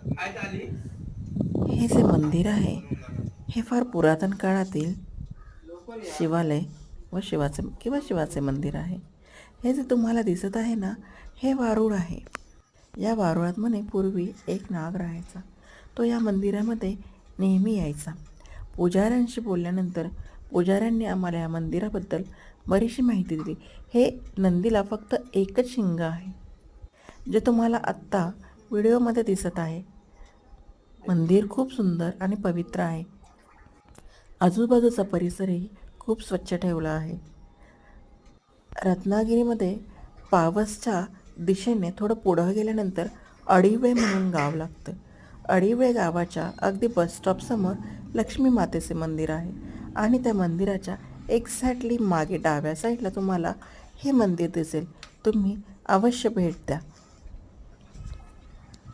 हे जे मंदिर आहे हे फार पुरातन काळातील शिवालय व शिवाचे मंदिर आहे. हे जे तुम्हाला दिसत आहे ना, हे वारूळ आहे. या वारुळात म्हणे पूर्वी एक नाग राहायचा. तो या मंदिरामध्ये नेहमी यायचा. पुजाऱ्यांशी बोलल्यानंतर पुजाऱ्यांनी आम्हाला या मंदिराबद्दल बरीचशी माहिती दिली. हे नंदीला फक्त एकच शिंग आहे, जे तुम्हाला आत्ता व्हिडिओमध्ये दिसत आहे. मंदिर खूप सुंदर आणि पवित्र आहे. आजूबाजूचा परिसरही खूप स्वच्छ ठेवला आहे. रत्नागिरीमध्ये पावसच्या दिशेने थोडं पुढं गेल्यानंतर अडिवळे म्हणून गाव लागतं. अडिवळे गावाच्या अगदी बसस्टॉपसमोर लक्ष्मी मातेचे मंदिर आहे आणि त्या मंदिराच्या एक्झॅक्टली मागे डाव्या साईडला तुम्हाला हे मंदिर दिसेल. तुम्ही अवश्य भेट द्या.